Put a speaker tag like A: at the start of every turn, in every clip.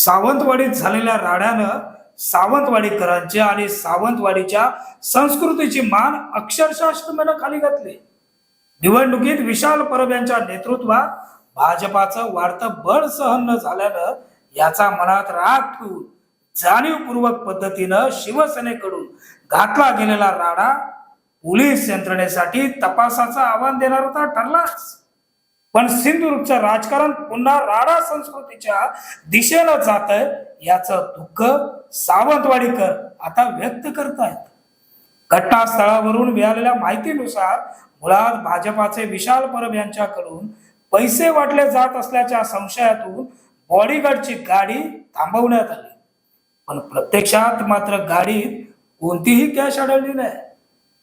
A: सावंतवाडीत झालेल्या राड्यानं सावंतवाडीकरांच्या आणि सावंतवाडीच्या संस्कृतीची मान अक्षरशः श्रमेनं खाली घातली। निवडणुकीत विशाल परब यांच्या नेतृत्वात भाजपाचं वाढतं बळ सहन न झाल्यानं याचा मनात राग ठेवून जाणीवपूर्वक पद्धतीनं शिवसेनेकडून घातला गेलेला राडा पोलीस यंत्रणेसाठी तपासाचं आव्हान देणारा ठरलाच। पण सिंधुदुर्गचं राजकारण पुन्हा राडा संस्कृतीच्या दिशेनं जातंय याचं दुःख सावंतवाडीकर आता व्यक्त करतायत। घटनास्थळावरून मिळालेल्या माहितीनुसार मुळात भाजपाचे विशाल परब यांच्याकडून पैसे वाटले जात असल्याच्या संशयातून बॉडीगार्डची गाडी थांबवण्यात आली, पण प्रत्यक्षात मात्र गाडीत कोणतीही कॅश आढळली नाही।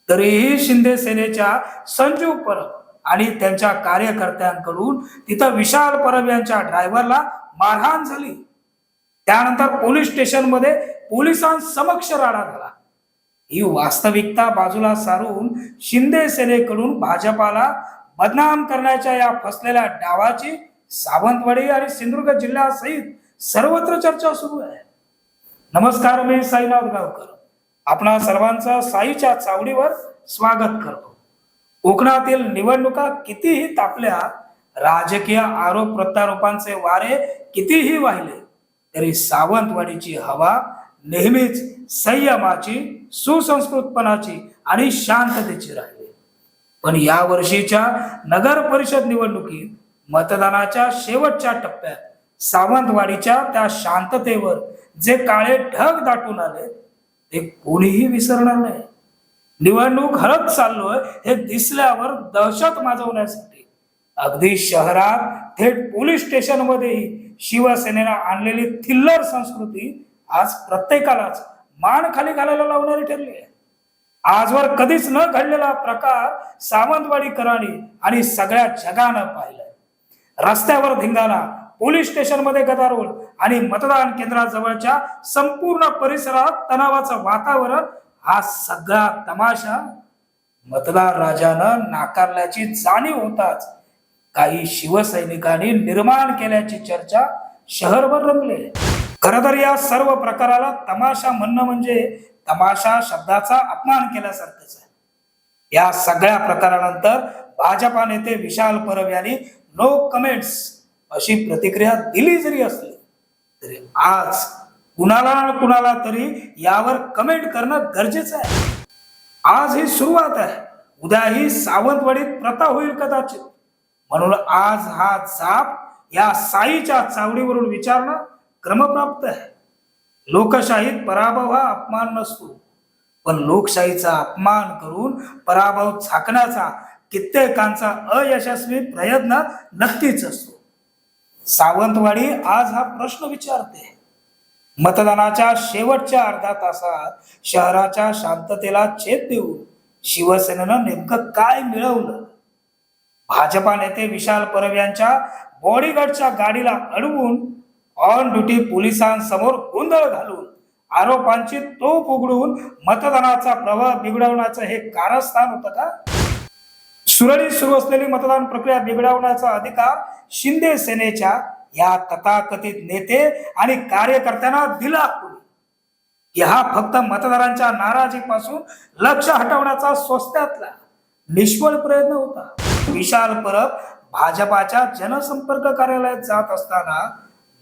A: तरीही शिंदे सेनेच्या संजीव परब आणि त्यांच्या कार्यकर्त्यांकडून तिथं विशाल परब यांच्या ड्रायव्हरला मारहाण झाली। त्यानंतर पोलीस स्टेशनमध्ये पोलिसांसमक्ष राडा झाला। ही वास्तविकता बाजूला सारून शिंदे सेनेकडून भाजपाला बदनाम करण्याच्या या फसलेल्या डावाची सावंतवाडी आणि सिंधुदुर्ग जिल्ह्यासहित सर्वत्र चर्चा सुरू आहे। नमस्कार, मी साईनाथ गावकर आपणा सर्वांचं साईच्या चावडीवर स्वागत करतो। कोकणातील निवडणुका कितीही तापल्या, राजकीय आरोप प्रत्यारोपांचे वारे कितीही वाहिले, तरी सावंतवाडीची हवा नेहमीच संयमाची, सुसंस्कृतपणाची आणि शांततेची राहिली। पण या वर्षीच्या नगर परिषद निवडणुकीत मतदानाच्या शेवटच्या टप्प्यात सावंतवाडीच्या त्या शांततेवर जे काळे ढग दाटून आले ते कोणीही विसरणार नाही। निवडणूक हरत चाललोय हे दिसल्यावर दहशत माजवण्यासाठी अगदी शहरात थेट पोलीस स्टेशन मध्येही शिवसेनेनं आणलेली थिल्लर संस्कृती आज प्रत्येकालाच मान खाली घालायला लावणारी ठरली आहे। आजवर कधीच न घडलेला प्रकार सावंतवाडीकरांनी आणि सगळ्या जगानं पाहिलाय। रस्त्यावर धिंगाणा, पोलीस स्टेशन मध्ये गदारोळ आणि मतदान केंद्राजवळच्या संपूर्ण परिसरात तणावाचं वातावरण, हा सगळा तमाशा मतदार राजानं नाकारल्याची जाणीव होताच काही शिवसैनिकांनी निर्माण केल्याची चर्चा शहरभर रंगली। खरं तर या सर्व प्रकाराला तमाशा म्हणणं म्हणजे तमाशा शब्दाचा अपमान केल्यासारखंच आहे। या सगळ्या प्रकारानंतर भाजपा नेते विशाल परब यांनी नो कमेंट्स अशी प्रतिक्रिया दिली जरी असली तरी आज कुणाला ना कुणाला तरी यावर कमेंट करणं गरजेचं आहे। आज ही सुरुवात आहे, उद्याही सावंतवाडीत प्रथा होईल कदाचित। म्हणून आज हा जाप या साईच्या चावडीवरून विचारणं क्रमप्राप्त आहे। लोकशाहीत पराभव हा अपमान नसतो, पण लोकशाहीचा अपमान करून पराभव झाकण्याचा कित्येकांचा अयशस्वी प्रयत्न नक्कीच असतो। सावंतवाडी आज हा प्रश्न विचारते। मतदानाच्या शेवटच्या अर्ध्या तासात शहराच्या शांततेला छेद देऊन शिवसेनेनं नेमकं काय मिळवलं? भाजपा नेते विशाल परब यांच्या बॉडीगार्डच्या गाडीला अडवून ऑन ड्युटी पोलिसांसमोर गोंधळ घालून आरोपांची तोफ उघडून मतदानाचा प्रवाह बिघडवण्याचं हे कारस्थान होतं का? सुरळीत सुरू असलेली मतदान प्रक्रिया बिघडवण्याचा अधिकार शिंदे सेनेच्या या तथाकथित नेते आणि कार्यकर्त्यांना दिला कोणी? हा फक्त मतदारांच्या नाराजीपासून लक्ष हटवण्याचा स्वस्त्यातला निष्फळ प्रयत्न होता। विशाल परब भाजपाच्या जनसंपर्क कार्यालयात जात असताना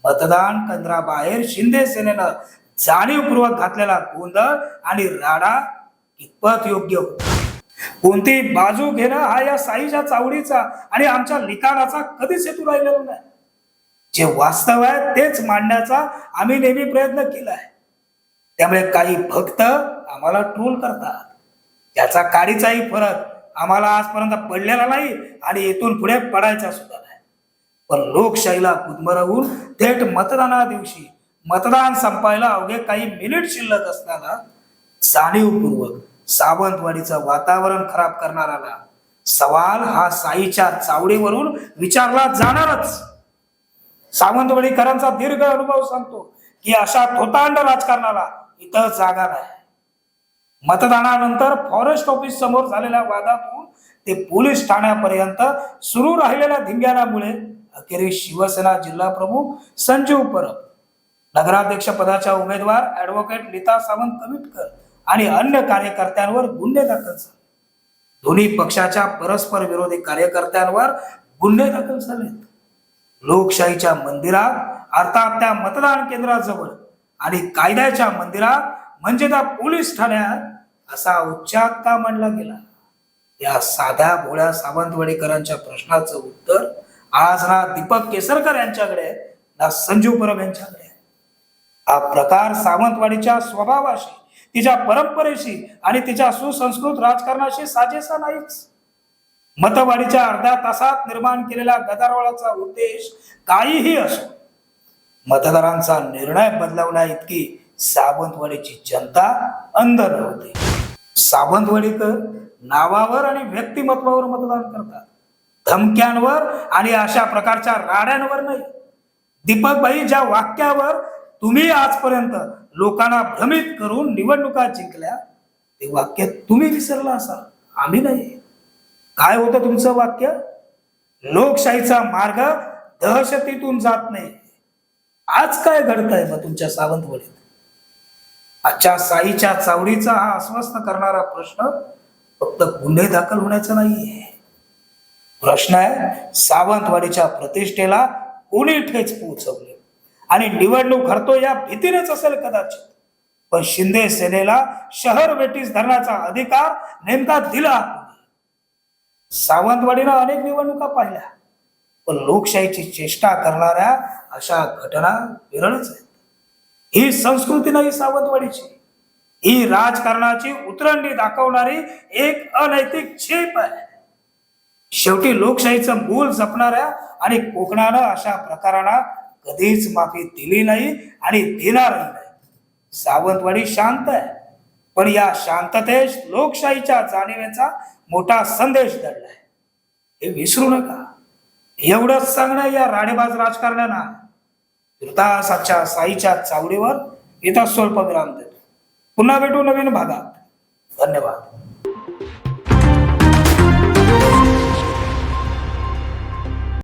A: मतदान केंद्राबाहेर शिंदे सेनेनं जाणीवपूर्वक घातलेला गोंधळ आणि राडा कितपत योग्य होता? कोणती बाजू घेणं हा या साईच्या चावडीचा आणि आमच्या लिखाणाचा कधीच हेतू राहिलेला नाही। जे वास्तव आहे तेच मांडण्याचा आम्ही नेहमी प्रयत्न केलाय। त्यामुळे काही भक्त आम्हाला ट्रोल करतात, याचा काडीचाही फरक आम्हाला आजपर्यंत पडलेला नाही आणि इथून पुढे पडायचा सुद्धा नाही। पण लोकशाहीला गुदमरवून थेट मतदाना दिवशी मतदान संपायला अवघे काही मिनिट शिल्लक असताना जाणीवपूर्वक सावंतवाडीचं वातावरण खराब करणारा सवाल हा साईच्या चावडीवरून विचारला जाणारच। सावंतवाडीकरांचा दीर्घ अनुभव सांगतो की अशा थोतांड राजकारणाला इथं जागा नाही। मतदानानंतर फॉरेस्ट ऑफिस समोर झालेल्या वादातून ते पोलीस ठाण्यापर्यंत सुरू राहिलेल्या धिंग्यानामुळे अखेरीस शिवसेना जिल्हा प्रमुख संजीव परब नगराध्यक्ष पदाच्या उमेदवार ऍडव्होकेट नीता सावंत कमिटकर आणि अन्य कार्यकर्त्यांवर गुन्हे दाखल झाले. दोन्ही पक्षाच्या परस्पर विरोधी कार्यकर्त्यांवर गुन्हे दाखल झाले. लोकशाहीच्या मंदिरात अर्थात त्या मतदान केंद्राजवळ आणि कायद्याच्या मंदिरात म्हणजे त्या पोलीस ठाण्यात असा उच्चार का मांडला गेला? या साध्या भोळ्या सावंतवाडीकरांच्या प्रश्नाचं उत्तर आज ना दीपक केसरकर यांच्याकडे ना संजू परब यांच्याकडे. हा प्रकार सावंतवाडीच्या स्वभावाशी, तिच्या परंपरेशी आणि तिच्या सुसंस्कृत राजकारणाशी साजेसा नाहीच. मतवाडीच्या अर्ध्या तासात निर्माण केलेल्या गदारोळाचा उद्देश काहीही असो, मतदारांचा निर्णय बदलवण्या इतकी सावंतवाडीची जनता अंध नव्हती. सावंतवाडीकर नावावर आणि व्यक्तिमत्वावर मतदान करतात, धमक्यांवर आणि अशा प्रकारच्या राड्यांवर नाही. दीपक भाई, ज्या वाक्यावर तुम्ही आजपर्यंत लोकांना भ्रमित करून निवडणुका जिंकल्या, ते वाक्य तुम्ही विसरला असाल, आम्ही नाही. काय होतं तुमचं वाक्य? लोकशाहीचा मार्ग दहशतीतून जात नाही. आज काय घडतंय मग तुमच्या सावंतवाडीत? आजच्या साईच्या चावडीचा हा अस्वस्थ करणारा प्रश्न फक्त गुन्हे दाखल होण्याचा नाहीये. प्रश्न आहे सावंतवाडीच्या प्रतिष्ठेला कोणी ठेच पोहोचवले आणि निवडणूक हरतो या भीतीनेच असेल कदाचित. पण शिंदे सेनेला शहर वेटीस धरण्याचा अधिकार नेमका दिला. सावंतवाडीनं अनेक निवडणुका पाहिल्या, पण लोकशाहीची चेष्टा करणाऱ्या अशा घटना विरळच आहेत. ही संस्कृती नाही सावंतवाडीची, ही राजकारणाची उतरंडी दाखवणारी एक अनैतिक झेप आहे. शेवटी लोकशाहीचं मूल जपणाऱ्या आणि कोकणानं अशा प्रकारांना कधीच माफी दिली नाही आणि देणारही नाही. सावंतवाडी शांत आहे, पण या शांततेस लोकशाहीच्या जाणीवेचा मोठा संदेश दडलाय, हे विसरू नका. एवढंच सांगणं या राडेबाज राजकारण्यांना. तुर्तासाच्या साईच्या चावडीवर इथं स्वल्प विराम देतो. पुन्हा भेटू नवीन भागात. धन्यवाद.